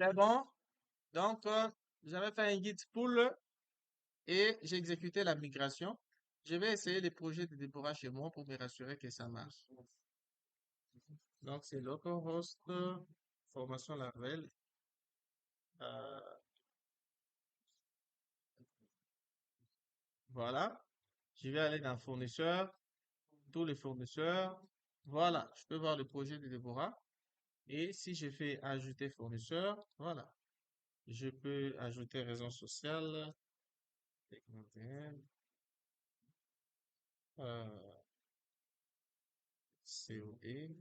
C'est bon. Donc, j'avais fait un guide pool et j'ai exécuté la migration. Je vais essayer les projets de Déborah chez moi pour me rassurer que ça marche. Donc, c'est localhost, formation Laravel. euh, voilà. Je vais aller dans fournisseurs, tous les fournisseurs. Voilà. Je peux voir le projet de Déborah. Et si je fais ajouter fournisseur, voilà. Je peux ajouter raison sociale, technicien, euh, COE,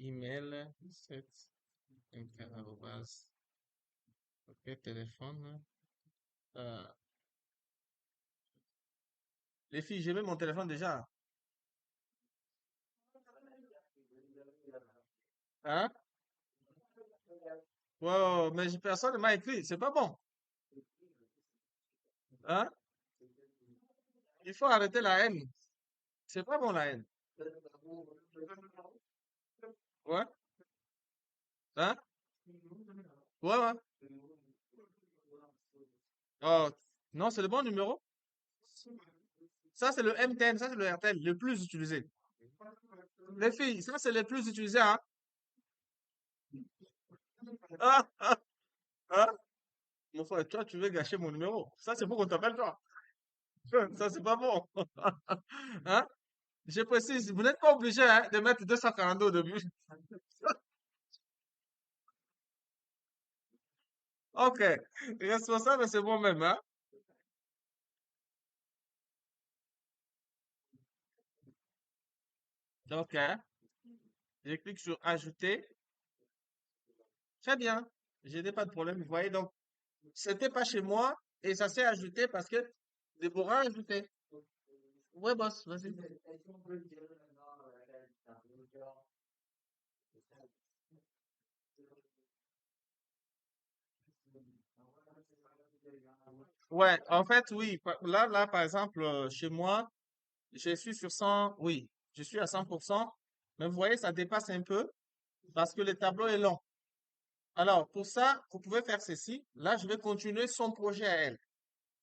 email, 7, arrobas, ok, téléphone. Euh, les filles, j'ai mis mon téléphone déjà. Hein? Wow, mais personne ne m'a écrit. C'est pas bon. Hein? Il faut arrêter la haine. C'est pas bon la haine. Ouais? Hein? Ouais, ouais. Oh, non, c'est le bon numéro. Ça, c'est le MTN, ça, c'est le RTL, le plus utilisé. Les filles, ça, c'est le plus utilisé, hein? Ah, ah, ah. Mon frère, toi, tu veux gâcher mon numéro. Ça, c'est pour qu'on t'appelle toi. Ça, c'est pas bon. Hein? Je précise, vous n'êtes pas obligé, hein, de mettre 242 au début. Ok. Responsable, c'est moi-même, hein? Donc, hein, je clique sur ajouter. Très bien. Je n'ai pas de problème. Vous voyez, donc, c'était pas chez moi et ça s'est ajouté parce que Déborah a ajouté. Ouais, boss, vas-y. Ouais, en fait, oui. Là, par exemple, chez moi, je suis sur 100, oui, je suis à 100%, mais vous voyez, ça dépasse un peu parce que le tableau est long. Alors, pour ça, vous pouvez faire ceci. Là, je vais continuer son projet à elle.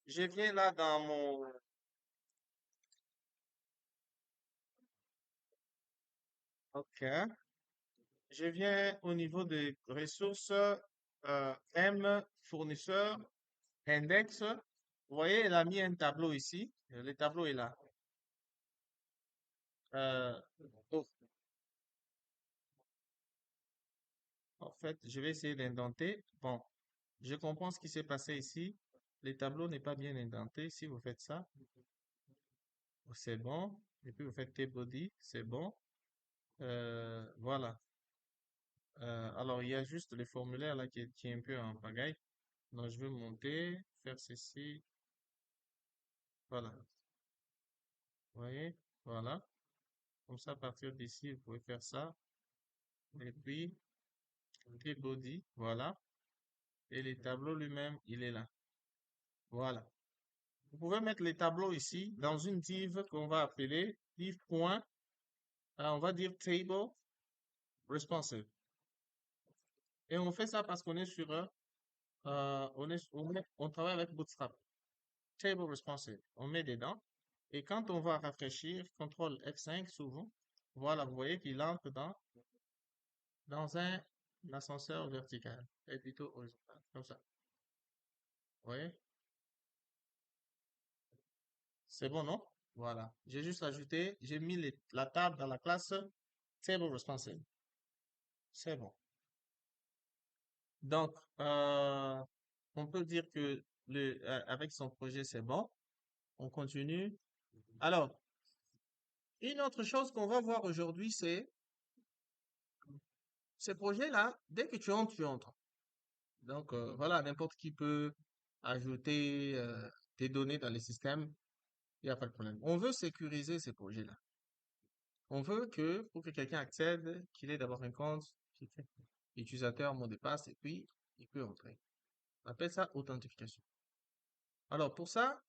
Je viens là dans mon... OK. Je viens au niveau des ressources M, fournisseur, index. Vous voyez, elle a mis un tableau ici. Le tableau est là. Euh, oh, en fait, je vais essayer d'indenter. Bon, je comprends ce qui s'est passé ici. Le tableau n'est pas bien indenté. Si vous faites ça, c'est bon. Et puis vous faites T-body, c'est bon. Voilà. Alors, il y a juste le formulaire là qui est un peu en pagaille. Donc, je vais monter, faire ceci. Voilà. Vous voyez? Voilà. Comme ça, à partir d'ici, vous pouvez faire ça. Et puis, T-body, voilà. Et le tableau lui-même, il est là. Voilà. Vous pouvez mettre les tableaux ici dans une div qu'on va appeler div point. On va dire table responsive. Et on fait ça parce qu'on est sur, on travaille avec Bootstrap. Table responsive. On met dedans. Et quand on va rafraîchir, CTRL F5 souvent, voilà, vous voyez qu'il entre dans un ascenseur vertical. Et plutôt horizontal. Comme ça. Vous voyez? C'est bon, non? Voilà. J'ai juste ajouté, j'ai mis la table dans la classe Table responsive. C'est bon. Donc, on peut dire que avec son projet, c'est bon. On continue. Alors, une autre chose qu'on va voir aujourd'hui, c'est ces projets-là, dès que tu entres, tu entres. Donc, voilà, n'importe qui peut ajouter des données dans les systèmes. Il n'y a pas de problème. On veut sécuriser ces projets-là. On veut que, pour que quelqu'un accède, qu'il ait d'abord un compte, qu'il fait utilisateur, mot de passe, et puis il peut entrer. On appelle ça authentification. Alors, pour ça,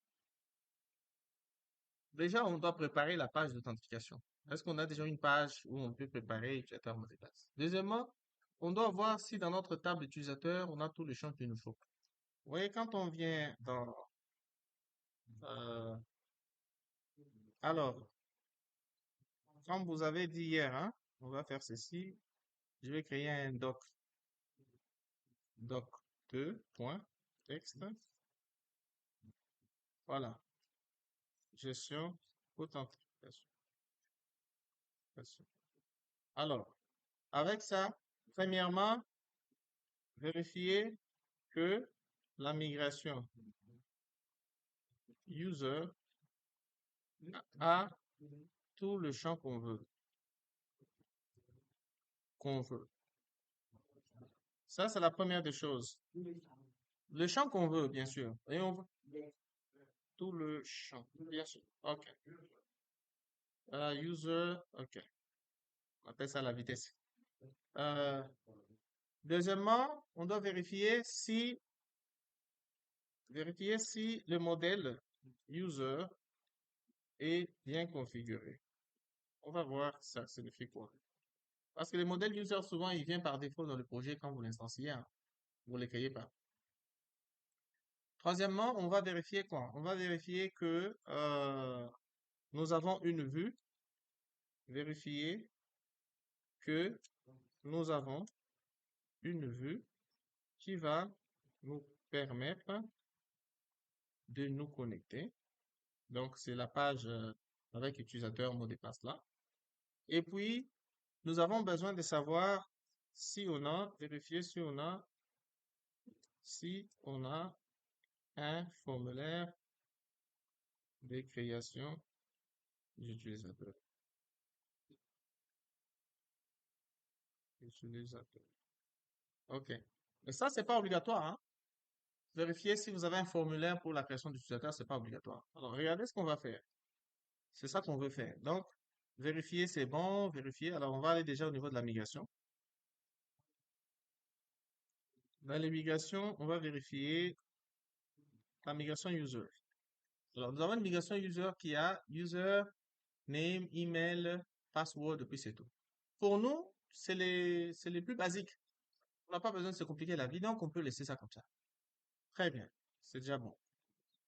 déjà, on doit préparer la page d'authentification. Est-ce qu'on a déjà une page où on peut préparer utilisateur mot de passe? Deuxièmement, on doit voir si dans notre table utilisateur, on a tous les champs qu'il nous faut. Vous voyez, quand on vient dans... euh, alors, comme vous avez dit hier, hein, on va faire ceci. Je vais créer un doc2.txt. Voilà. Gestion, authentification. Alors, avec ça, premièrement, vérifier que la migration user a tout le champ qu'on veut. Ça, c'est la première des choses. Le champ qu'on veut, bien sûr. Et on veut tout le champ, bien sûr. OK. User, OK. On appelle ça la vitesse. Euh, Deuxièmement, on doit vérifier si le modèle user est bien configuré. On va voir ça signifie quoi. Parce que le modèle user, souvent, il vient par défaut dans le projet quand vous l'instanciez, hein. Vous ne le créez pas. Troisièmement, on va vérifier quoi? On va vérifier que nous avons une vue. Vérifier que nous avons une vue qui va nous permettre de nous connecter. Donc, c'est la page avec utilisateur mot de passe là. Et puis, nous avons besoin de savoir vérifier si on a un formulaire de création d'utilisateur. Utilisateur. OK. Mais ça, c'est pas obligatoire, hein. Vérifier si vous avez un formulaire pour la création d'utilisateur, c'est pas obligatoire. Alors, regardez ce qu'on va faire. C'est ça qu'on veut faire. Donc, vérifier, c'est bon, vérifier. Alors, on va aller déjà au niveau de la migration. Dans les migrations, on va vérifier la migration user. Alors, nous avons une migration user qui a user, name, email, password, et puis c'est tout. Pour nous, c'est les plus basiques. On n'a pas besoin de se compliquer la vie, donc on peut laisser ça comme ça. Très bien. C'est déjà bon.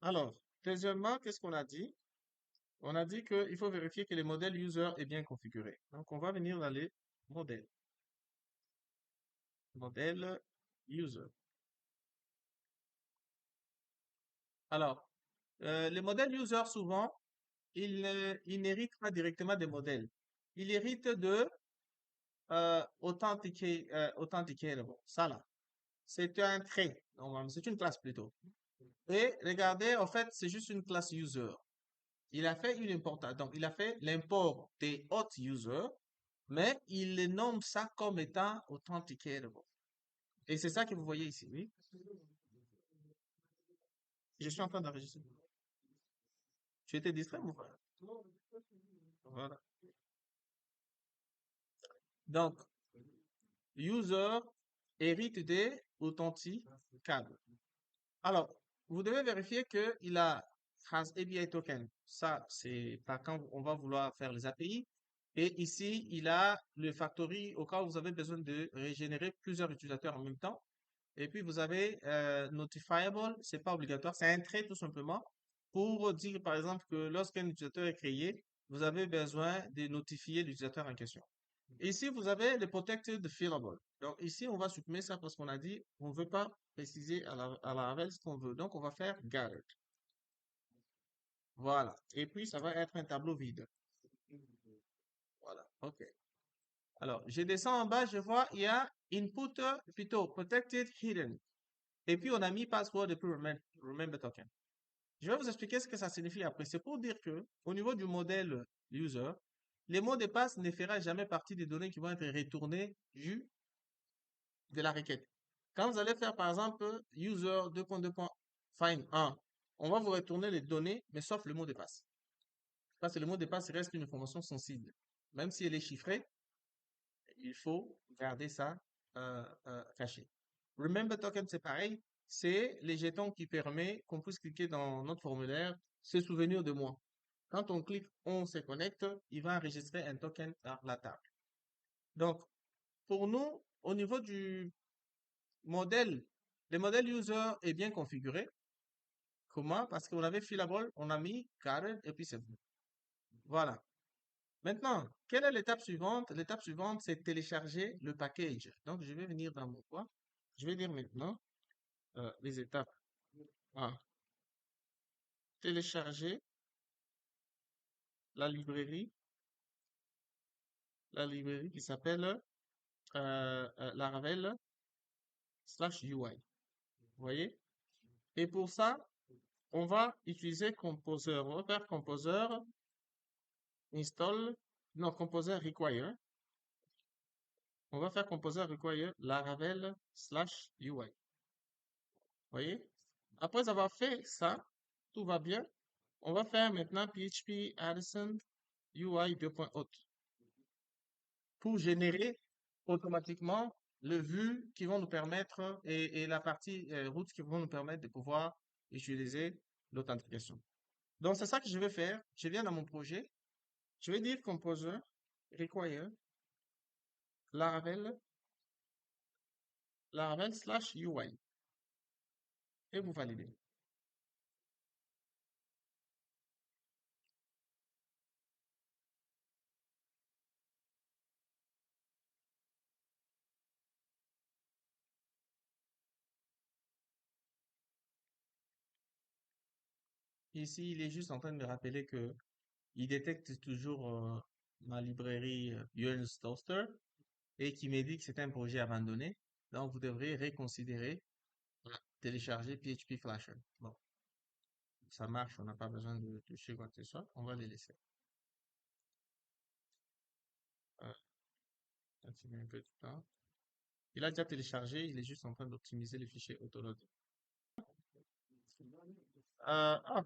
Alors, deuxièmement, qu'est-ce qu'on a dit? On a dit qu'il faut vérifier que le modèle user est bien configuré. Donc, on va venir dans les modèles. Modèle user. Alors, les modèles user, souvent, ils n'héritent pas directement des modèles. Ils héritent de authenticatable. Ça là, c'est un trait, normalement, c'est une classe plutôt. Et regardez, en fait, c'est juste une classe user. Il a fait une importation, donc il a fait l'import des auth user, mais il les nomme ça comme étant authenticatable. Et c'est ça que vous voyez ici, oui. Je suis en train d'enregistrer. Tu étais distrait, mon frère? Voilà. Donc, user hérite des authenticables. Alors, vous devez vérifier qu'il a has API token. Ça, c'est pas quand on va vouloir faire les API. Et ici, il a le factory au cas où vous avez besoin de régénérer plusieurs utilisateurs en même temps. Et puis, vous avez notifiable, c'est pas obligatoire, c'est un trait tout simplement pour dire, par exemple, que lorsqu'un utilisateur est créé, vous avez besoin de notifier l'utilisateur en question. Ici, vous avez le protected fillable. Donc, ici, on va supprimer ça parce qu'on a dit, on ne veut pas préciser à la Ravel ce qu'on veut. Donc, on va faire gathered. Voilà. Et puis, ça va être un tableau vide. Voilà. OK. Alors, je descends en bas, je vois, il y a input, plutôt protected hidden. Et puis, on a mis password et puis remember token. Je vais vous expliquer ce que ça signifie après. C'est pour dire que, au niveau du modèle user, les mots de passe ne feront jamais partie des données qui vont être retournées de la requête. Quand vous allez faire, par exemple, user 2.2.find 1, on va vous retourner les données, mais sauf le mot de passe. Parce que le mot de passe reste une information sensible. Même si elle est chiffrée, il faut garder ça caché. Remember token, c'est pareil. C'est les jetons qui permettent qu'on puisse cliquer dans notre formulaire, se souvenir de moi. Quand on clique, on se connecte, il va enregistrer un token dans la table. Donc, pour nous, au niveau du modèle, le modèle user est bien configuré. Comment? Parce qu'on avait fillable, on a mis carré et puis c'est bon. Voilà. Maintenant, quelle est l'étape suivante? L'étape suivante, c'est télécharger le package. Donc, je vais venir dans mon coin. Je vais dire maintenant les étapes. Ah, télécharger la librairie qui s'appelle Laravel /UI. Vous voyez? Et pour ça, on va utiliser Composer. On va faire Composer install, non, Composer require. On va faire Composer require Laravel /UI. Voyez? Après avoir fait ça, tout va bien. On va faire maintenant PHP Addison UI 2.auth pour générer automatiquement le vue qui vont nous permettre et la partie route qui vont nous permettre de pouvoir utiliser l'authentification. Donc, c'est ça que je vais faire. Je viens dans mon projet. Je vais dire Composer require Laravel, Laravel /UI et vous validez. Ici, il est juste en train de me rappeler que il détecte toujours ma librairie Jones Toaster et qui me dit que c'est un projet abandonné. Donc, vous devrez reconsidérer télécharger PHP Flasher. Bon, ça marche, on n'a pas besoin de toucher quoi que ce soit. On va les laisser. Euh, ça fait un peu de temps. Il a déjà téléchargé, il est juste en train d'optimiser les fichiers autoload. Ah,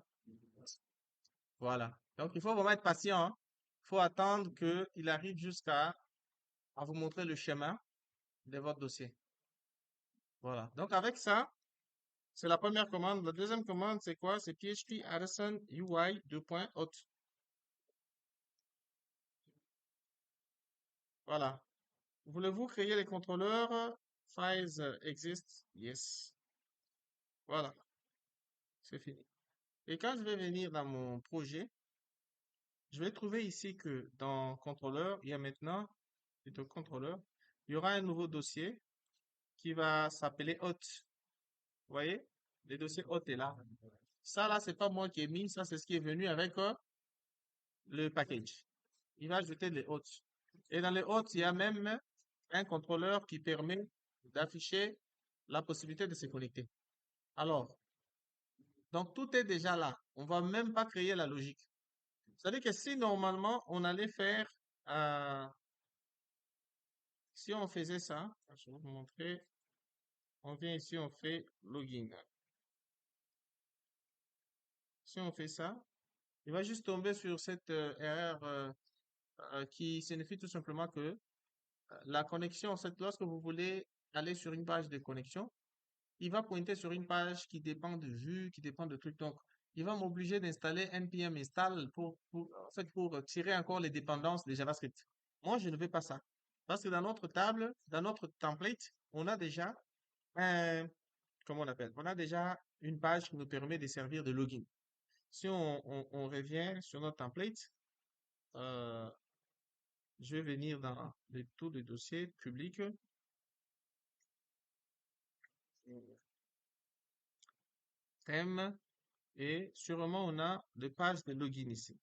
voilà. Donc, il faut vraiment être patient, hein. Il faut attendre qu'il arrive jusqu'à à vous montrer le schéma de votre dossier. Voilà. Donc, avec ça, c'est la première commande. La deuxième commande, c'est quoi? C'est PHP Addison UI 2.auth. Voilà. Voulez-vous créer les contrôleurs? Files exist? Yes. Voilà. C'est fini. Et quand je vais venir dans mon projet, je vais trouver ici que dans contrôleur, il y a maintenant, plutôt contrôleur, il y aura un nouveau dossier qui va s'appeler hot. Vous voyez? Le dossier hot est là. Ça, là, c'est pas moi qui ai mis, ça, c'est ce qui est venu avec le package. Il va ajouter les hôtes. Et dans les hôtes, il y a même un contrôleur qui permet d'afficher la possibilité de se connecter. Alors, donc tout est déjà là. On va même pas créer la logique. C'est-à-dire que si normalement on allait faire, euh, si on faisait ça, je vais vous montrer, on vient ici, on fait login. Si on fait ça, il va juste tomber sur cette erreur qui signifie tout simplement que la connexion, c'est lorsque vous voulez aller sur une page de connexion, il va pointer sur une page qui dépend de vue, qui dépend de trucs. Donc, il va m'obliger d'installer npm install en fait, pour tirer encore les dépendances de JavaScript. Moi, je ne veux pas ça. Parce que dans notre table, dans notre template, on a déjà un, comment on appelle? On a déjà une page qui nous permet de servir de login. Si on revient sur notre template, euh, je vais venir dans tous les dossiers publics, thème, et sûrement on a des pages de login ici.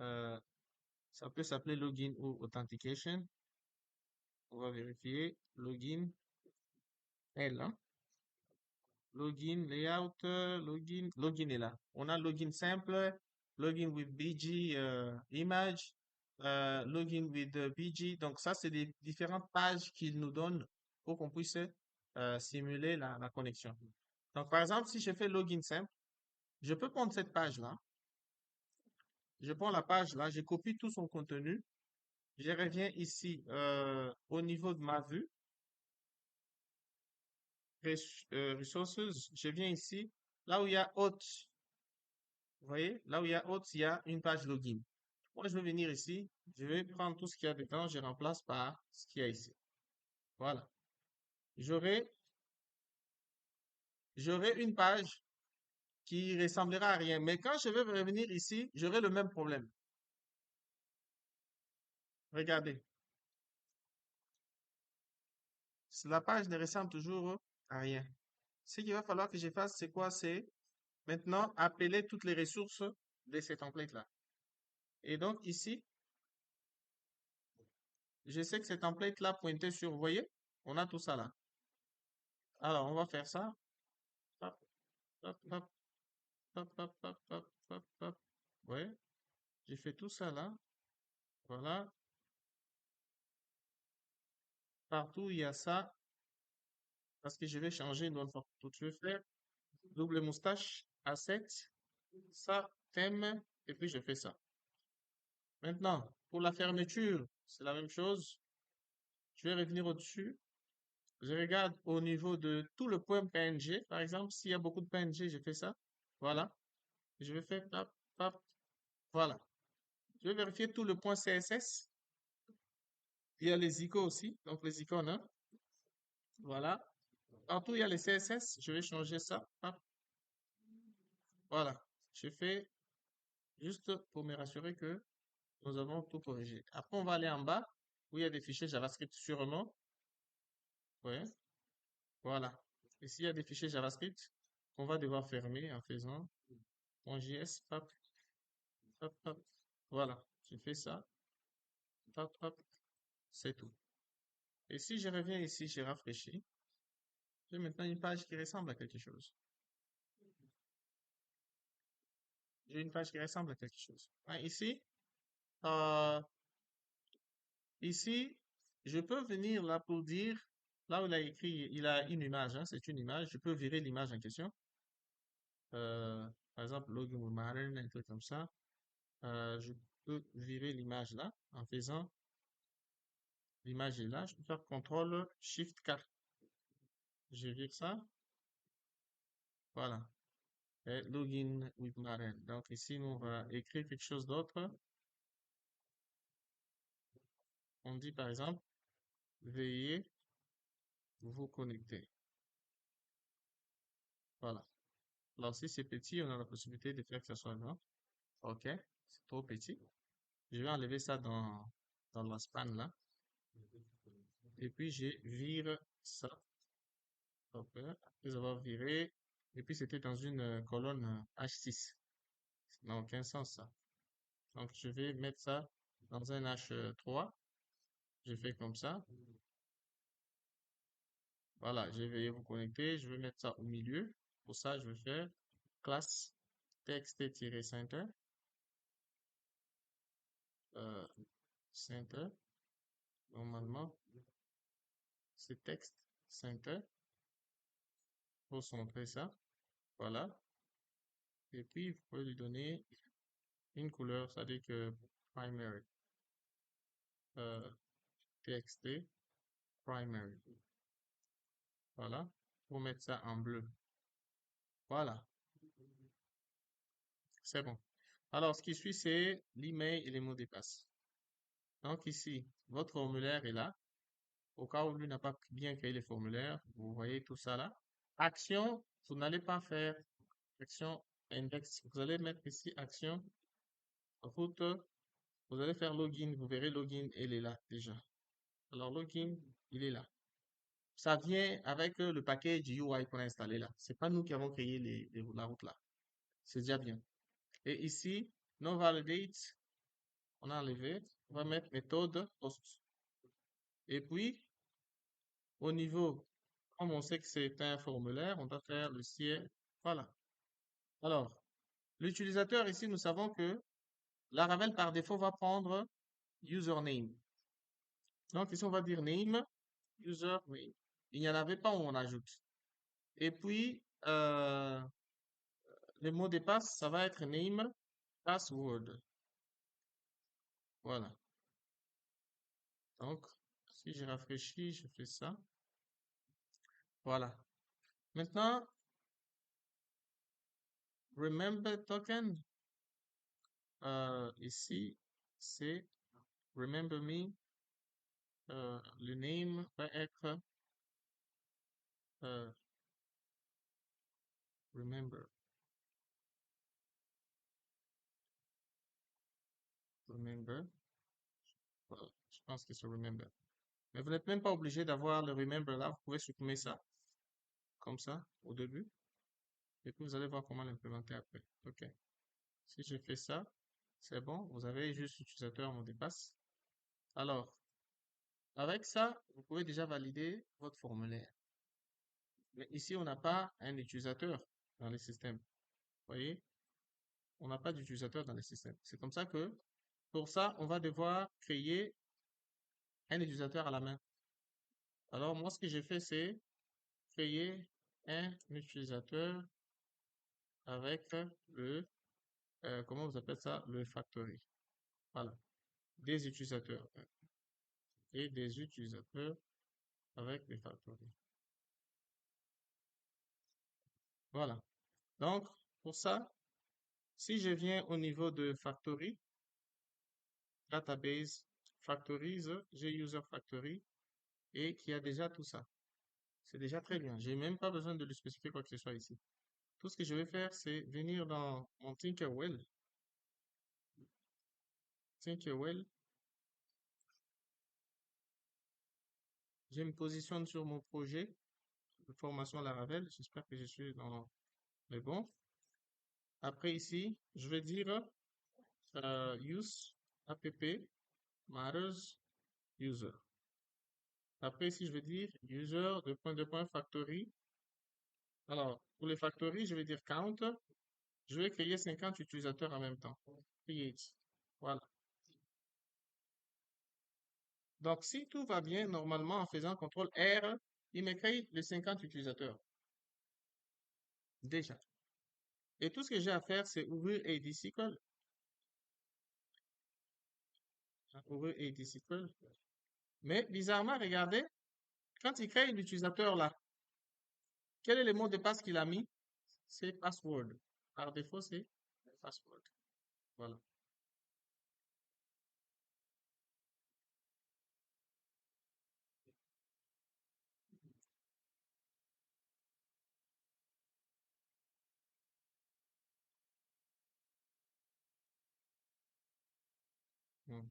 Euh, Ça peut s'appeler login ou authentication. On va vérifier. Login est là. Login, layout, login est là. On a login simple, login with BG image, login with BG. Donc ça, c'est des différentes pages qu'il nous donne pour qu'on puisse simuler la connexion. Donc par exemple, si je fais login simple, je peux prendre cette page-là. Je prends la page là, je copie tout son contenu. Je reviens ici au niveau de ma vue. Resources, je viens ici, là où il y a Hôte, vous voyez, là où il y a Hôte, il y a une page login. Moi, je vais venir ici, je vais prendre tout ce qu'il y a dedans, je remplace par ce qu'il y a ici. Voilà. J'aurai, j'aurai une page qui ressemblera à rien. Mais quand je vais revenir ici, j'aurai le même problème. Regardez. La page ne ressemble toujours à rien. Ce qu'il va falloir que je fasse, c'est quoi? C'est maintenant appeler toutes les ressources de ces templates-là. Et donc ici, je sais que ces templates-là pointaient sur, vous voyez, on a tout ça là. Alors, on va faire ça. Hop, hop, hop, hop, hop, hop, hop, hop, hop. Ouais, j'ai fait tout ça là. Voilà. Partout, il y a ça. Parce que je vais changer une bonne fois pour toutes. Je vais faire double moustache, asset, ça, thème, et puis je fais ça. Maintenant, pour la fermeture, c'est la même chose. Je vais revenir au-dessus. Je regarde au niveau de tout le point PNG. Par exemple, s'il y a beaucoup de PNG, je fais ça. Voilà. Je vais faire hop, hop, voilà. Je vais vérifier tout le point CSS. Il y a les icônes aussi, donc les icônes, hein. Voilà. Partout, il y a les CSS. Je vais changer ça. Hop, voilà. Je fais juste pour me rassurer que nous avons tout corrigé. Après, on va aller en bas où il y a des fichiers JavaScript sûrement. Ouais, voilà. Ici, il y a des fichiers JavaScript qu'on va devoir fermer en faisant .js, hop, hop, hop. Voilà. Je fais ça. Hop, hop. C'est tout. Et si je reviens ici, je rafraîchis. J'ai maintenant une page qui ressemble à quelque chose. J'ai une page qui ressemble à quelque chose. Ah, euh, ici, je peux venir là pour dire, là où il a écrit, il a une image, hein, c'est une image, je peux virer l'image en question. Par exemple, login with modern, un truc comme ça. Je peux virer l'image là en faisant l'image est là. Je peux faire CTRL SHIFT 4. Je vire ça. Voilà. Et login with modern. Donc ici, nous, on va écrire quelque chose d'autre. On dit par exemple, veuillez vous connecter. Voilà. Alors si c'est petit, on a la possibilité de faire que ça soit grand. OK. C'est trop petit. Je vais enlever ça dans la span là. Et puis, je vire ça. OK. Après avoir viré. Et puis, c'était dans une colonne H6. Ça n'a aucun sens, ça. Donc, je vais mettre ça dans un H3. Je fais comme ça. Voilà. Je vais vous connecter. Je vais mettre ça au milieu. Pour ça, je vais faire classe txt-center. Euh, center. Normalement, c'est texte center. Pour centrer ça. Voilà. Et puis, vous pouvez lui donner une couleur, c'est-à-dire que primary, euh, txt primary. Voilà. Pour mettre ça en bleu. Voilà. C'est bon. Alors, ce qui suit, c'est l'email et les mots de passe. Donc ici, votre formulaire est là. Au cas où lui n'a pas bien créé le formulaire, vous voyez tout ça là. Action, vous n'allez pas faire action index. Vous allez mettre ici action route. Vous allez faire login. Vous verrez login, elle est là déjà. Alors login, il est là. Ça vient avec le package UI qu'on a installé là. C'est pas nous qui avons créé la route là. C'est déjà bien. Et ici, no validate, on a enlevé. On va mettre méthode post. Et puis, au niveau, comme on sait que c'est un formulaire, on va faire le CIR. Voilà. Alors, l'utilisateur ici, nous savons que Laravel par défaut va prendre username. Donc ici, on va dire name, username. Il n'y en avait pas où on ajoute. Et puis, le mot de passe, ça va être name, password. Voilà. Donc, si je rafraîchis, je fais ça. Voilà. Maintenant, remember token, ici, c'est remember me. Le name va être euh, remember. Remember. Voilà, je pense que c'est remember. Mais vous n'êtes même pas obligé d'avoir le remember là. Vous pouvez supprimer ça, comme ça, au début. Et puis vous allez voir comment l'implémenter après. OK. Si je fais ça, c'est bon. Vous avez juste utilisateur mot de passe. Alors, avec ça, vous pouvez déjà valider votre formulaire. Mais ici, on n'a pas un utilisateur dans le système. Vous voyez? On n'a pas d'utilisateur dans le système. C'est comme ça que, pour ça, on va devoir créer un utilisateur à la main. Alors, moi, ce que j'ai fait, c'est créer un utilisateur avec comment vous appelez ça? Le factory. Voilà. Des utilisateurs et des utilisateurs avec le factory. Voilà. Donc, pour ça, si je viens au niveau de factory, database, factories, j'ai user factory et qui a déjà tout ça. C'est déjà très bien. J'ai même pas besoin de lui spécifier quoi que ce soit ici. Tout ce que je vais faire, c'est venir dans mon Tinkerwell. Tinkerwell, je me positionne sur mon projet de formation Laravel. J'espère que je suis dans les bons. Après ici, je vais dire use app matters user. Après ici, je vais dire user de point factory. Alors, pour les factories, je vais dire count. Je vais créer 50 utilisateurs en même temps. Create. Voilà. Donc, si tout va bien, normalement, en faisant CTRL R, il me crée les 50 utilisateurs. Déjà. Et tout ce que j'ai à faire, c'est ouvrir AD-SQL. Ouvrir AD-SQL. Mais, bizarrement, regardez, quand il crée l'utilisateur là, quel est le mot de passe qu'il a mis? C'est password. Par défaut, c'est password. Voilà. Hmm.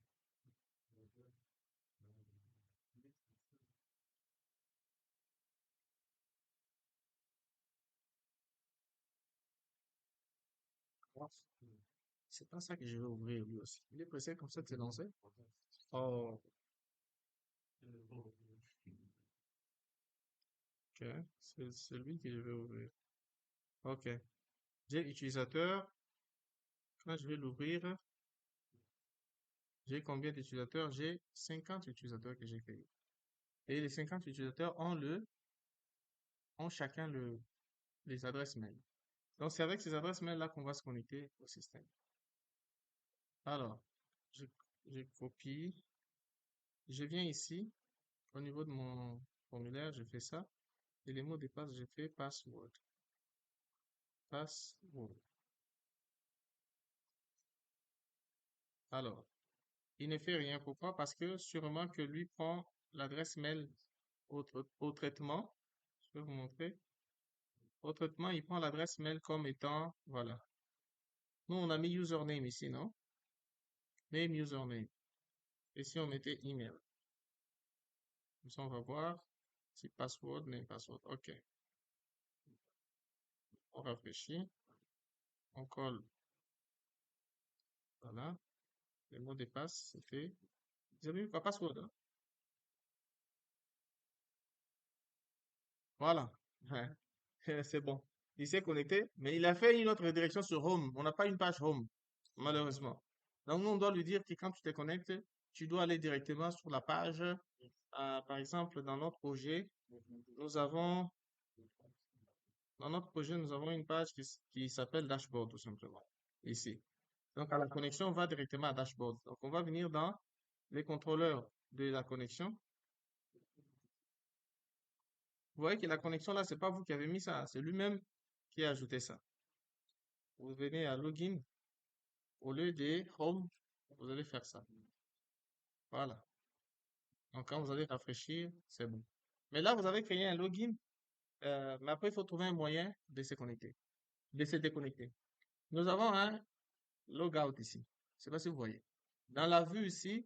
C'est pas ça que je vais ouvrir lui aussi. Il est pressé comme ça de se lancer. Oh, ok. C'est celui que je vais ouvrir. Ok. J'ai l'utilisateur. Quand je vais l'ouvrir, j'ai combien d'utilisateurs? J'ai 50 utilisateurs que j'ai créés. Et les 50 utilisateurs ont chacun les adresses mail. Donc, c'est avec ces adresses mail-là qu'on va se connecter au système. Alors, je, je copie. Je viens ici, au niveau de mon formulaire, je fais ça. Et les mots de passe, je fais password. Password. Alors, il ne fait rien. Pourquoi? Parce que sûrement que lui prend l'adresse mail au traitement. Je vais vous montrer. Au traitement, il prend l'adresse mail comme étant, voilà. Nous, on a mis username ici, non? Name username. Et si on mettait email? Comme ça, on va voir si password, name password. OK. On rafraîchit. On colle. Voilà. Le mot de passe, c'est fait. Vous avez vu quoi? Password, hein? Voilà. Ouais. C'est bon. Il s'est connecté, mais il a fait une autre direction sur Home. On n'a pas une page Home, malheureusement. Donc, nous, on doit lui dire que quand tu te connectes, tu dois aller directement sur la page. Par exemple, nous avons, dans notre projet, nous avons une page qui s'appelle Dashboard, tout simplement. Ici. Donc, à la connexion, on va directement à Dashboard. Donc, on va venir dans les contrôleurs de la connexion. Vous voyez que la connexion là, c'est pas vous qui avez mis ça, c'est lui-même qui a ajouté ça. Vous venez à Login, au lieu de Home, vous allez faire ça. Voilà. Donc, quand vous allez rafraîchir, c'est bon. Mais là, vous avez créé un login, mais après, il faut trouver un moyen de se connecter, de se déconnecter. Nous avons un logout ici. Je sais pas si vous voyez. Dans la vue ici,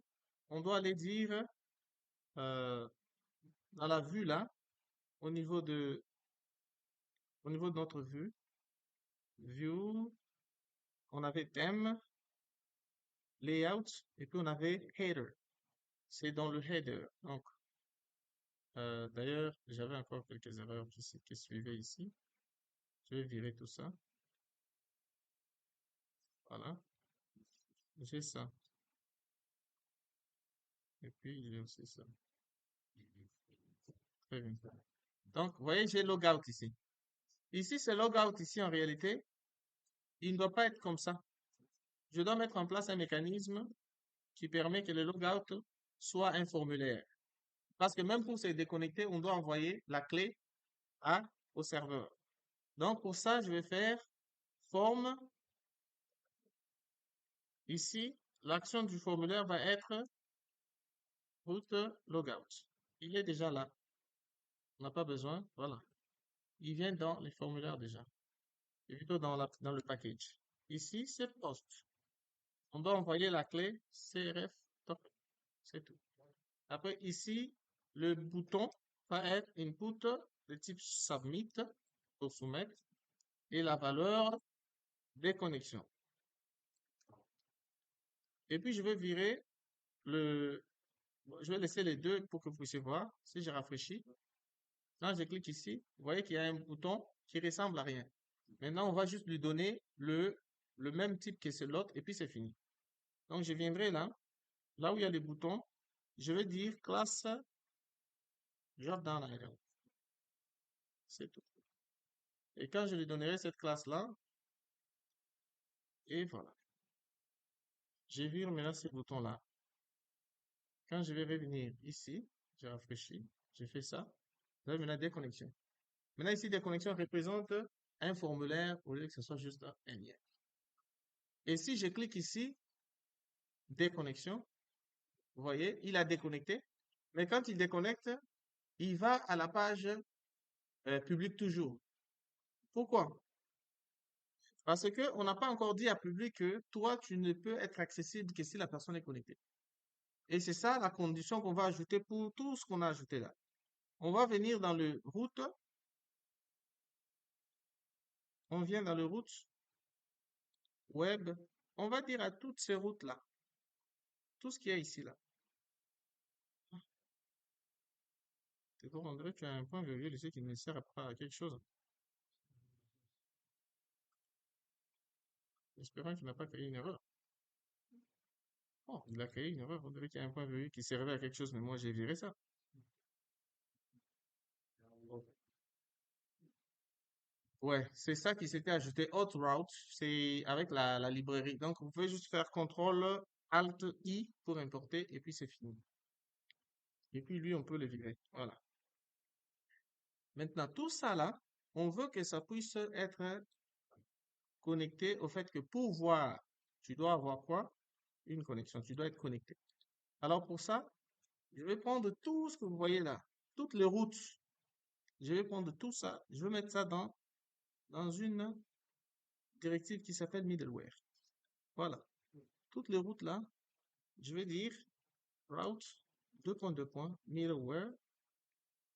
on doit aller dire, euh, dans la vue là, au niveau de, au niveau de notre vue, view, on avait thème, layout, et puis on avait header. C'est dans le header. Donc, d'ailleurs, j'avais encore quelques erreurs qui suivaient ici. Je vais virer tout ça. Voilà. J'ai ça. Et puis, j'ai aussi ça. Très bien. Donc, vous voyez, j'ai logout ici. Ici, ce logout ici, en réalité, il ne doit pas être comme ça. Je dois mettre en place un mécanisme qui permet que le logout soit un formulaire. Parce que même pour se déconnecter, on doit envoyer la clé au serveur. Donc, pour ça, je vais faire form. Ici, l'action du formulaire va être route logout. Il est déjà là. On n'a pas besoin. Voilà. Il vient dans les formulaires déjà. Et plutôt dans le package. Ici, c'est post. On doit envoyer la clé CRF top. C'est tout. Après, ici, le bouton va être input de type submit pour soumettre et la valeur des connexions. Et puis, je vais virer le, je vais laisser les deux pour que vous puissiez voir. Si je rafraîchis, quand je clique ici, vous voyez qu'il y a un bouton qui ressemble à rien. Maintenant, on va juste lui donner le même type que c'est l'autre et puis c'est fini. Donc, je viendrai là où il y a les boutons, je vais dire classe Jordan Iron. C'est tout. Et quand je lui donnerai cette classe-là, et voilà. Je vire maintenant ces boutons-là. Quand je vais revenir ici, je rafraîchis, je fais ça. Vous avez maintenant des connexions. Maintenant, ici, des connexions représentent un formulaire au lieu que ce soit juste un lien. Et si je clique ici, déconnexion, vous voyez, il a déconnecté. Mais quand il déconnecte, il va à la page public toujours. Pourquoi? Parce que on n'a pas encore dit à public que toi, tu ne peux être accessible que si la personne est connectée. Et c'est ça la condition qu'on va ajouter pour tout ce qu'on a ajouté là. On va venir dans le route, on vient dans le route web, on va dire à toutes ces routes-là, tout ce qu'il y a ici là. C'est bon, on dirait qu'il y a un point virgule ici qui ne sert pas à quelque chose. Espérons qu'il n'a pas créé une erreur. Oh, il a créé une erreur, on dirait qu'il y a un point virgule qui servait à quelque chose, mais moi j'ai viré ça. Ouais, c'est ça qui s'était ajouté. Hot route, c'est avec la librairie. Donc, vous pouvez juste faire CTRL Alt I pour importer et puis c'est fini. Et puis lui, on peut le virer. Voilà. Maintenant, tout ça là, on veut que ça puisse être connecté au fait que pour voir, tu dois avoir quoi? Une connexion. Tu dois être connecté. Alors pour ça, je vais prendre tout ce que vous voyez là, toutes les routes. Je vais prendre tout ça. Je vais mettre ça dans une directive qui s'appelle middleware. Voilà. Toutes les routes là, je vais dire route, deux points, middleware.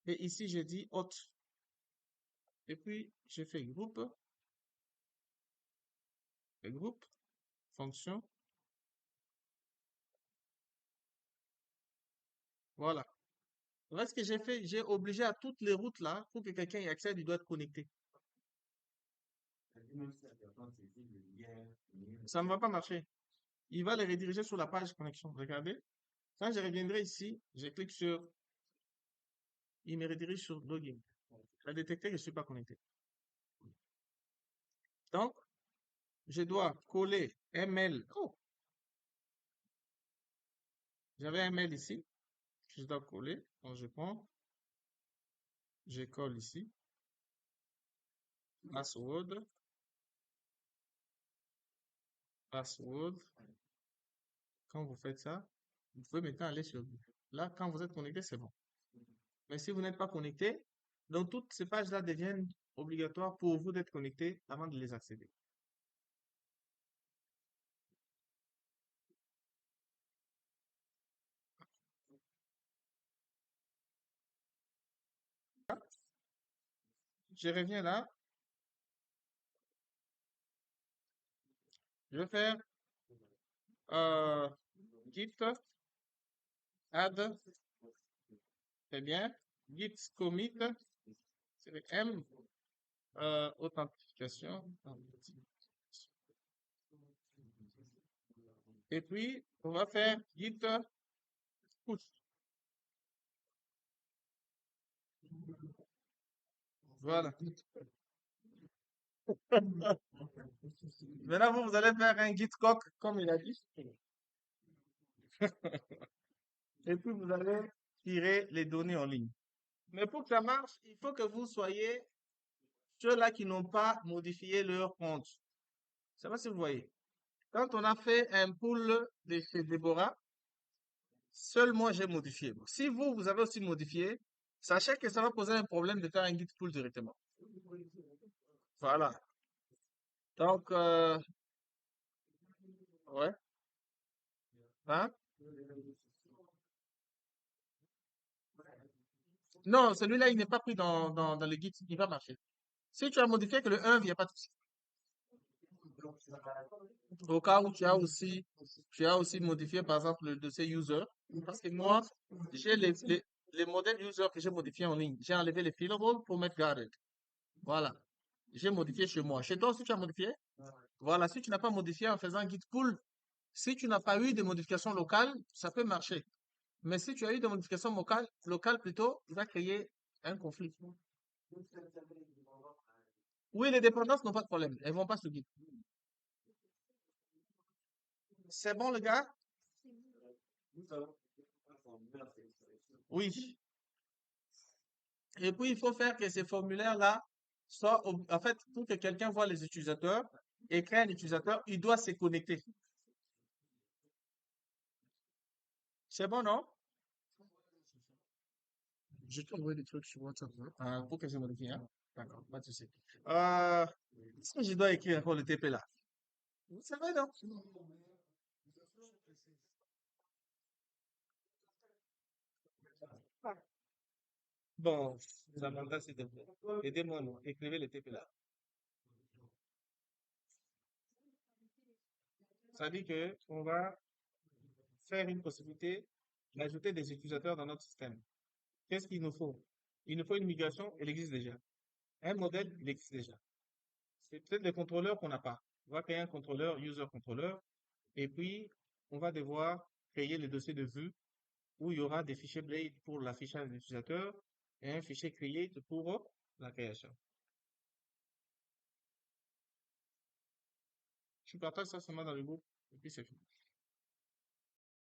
Et ici, je dis hot. Et puis, je fais groupe, fonction. Voilà. Voilà ce que j'ai fait. J'ai obligé à toutes les routes là, pour que quelqu'un y accède, il doit être connecté. Ça ne va pas marcher. Il va les rediriger sur la page connexion. Regardez. Quand je reviendrai ici, je clique sur, il me redirige sur login. Il a détecté que je ne suis pas connecté. Donc, je dois coller un mail. Oh, j'avais un mail ici. Je dois coller. Donc, je prends, je colle ici. Password, password. Quand vous faites ça, vous pouvez maintenant aller sur Là, quand vous êtes connecté, c'est bon. Mais si vous n'êtes pas connecté, donc toutes ces pages-là deviennent obligatoires pour vous d'être connecté avant de les accéder. Je reviens là. Je vais faire euh, git add, c'est bien. Git commit, c'est le M, authentification. Et puis, on va faire git push. Voilà. Maintenant, vous allez faire un git coq, comme il a dit. Et puis, vous allez tirer les données en ligne. Mais pour que ça marche, il faut que vous soyez ceux-là qui n'ont pas modifié leur compte. Je sais pas si vous voyez. Quand on a fait un pool de chez Deborah, seul moi j'ai modifié. Bon, si vous, vous avez aussi modifié, sachez que ça va poser un problème de faire un git pull directement. Voilà. Donc, ouais. Hein? Non, celui-là, il n'est pas pris dans le guide, il va marcher. Si tu as modifié que le 1, il n'y a pas de souci. Au cas où tu as aussi modifié, par exemple, le dossier user. Parce que moi, j'ai les modèles user que j'ai modifiés en ligne. J'ai enlevé les fillables pour mettre guarded. Voilà. J'ai modifié chez moi. Chez toi aussi, tu as modifié? Voilà. Si tu n'as pas modifié en faisant git pull, si tu n'as pas eu de modification locale, ça peut marcher. Mais si tu as eu des modifications locales plutôt, il va créer un conflit. Oui, les dépendances n'ont pas de problème. Elles vont pas se guider. C'est bon, le gars? Oui. Et puis, il faut faire que ces formulaires-là soient, en fait, pour que quelqu'un voit les utilisateurs et crée un utilisateur, il doit se connecter. C'est bon, non? Je te envoie des trucs sur WhatsApp, hein. Pour que je modifie, hein? D'accord, pas de souci. Euh, est-ce que je dois écrire encore le TP là? C'est vrai, non? Bon, Samantha, s'il te plaît. Aidez-moi, non? Écrivez le TP là. Ça dit que on va faire une possibilité d'ajouter des utilisateurs dans notre système. Qu'est-ce qu'il nous faut? Il nous faut une migration, elle existe déjà. Un modèle, il existe déjà. C'est peut-être le contrôleur qu'on n'a pas. On va créer un contrôleur, user controller, et puis on va devoir créer le dossier de vue où il y aura des fichiers Blade pour l'affichage des utilisateurs et un fichier create pour la création. Je partage ça seulement dans le groupe, et puis c'est fini.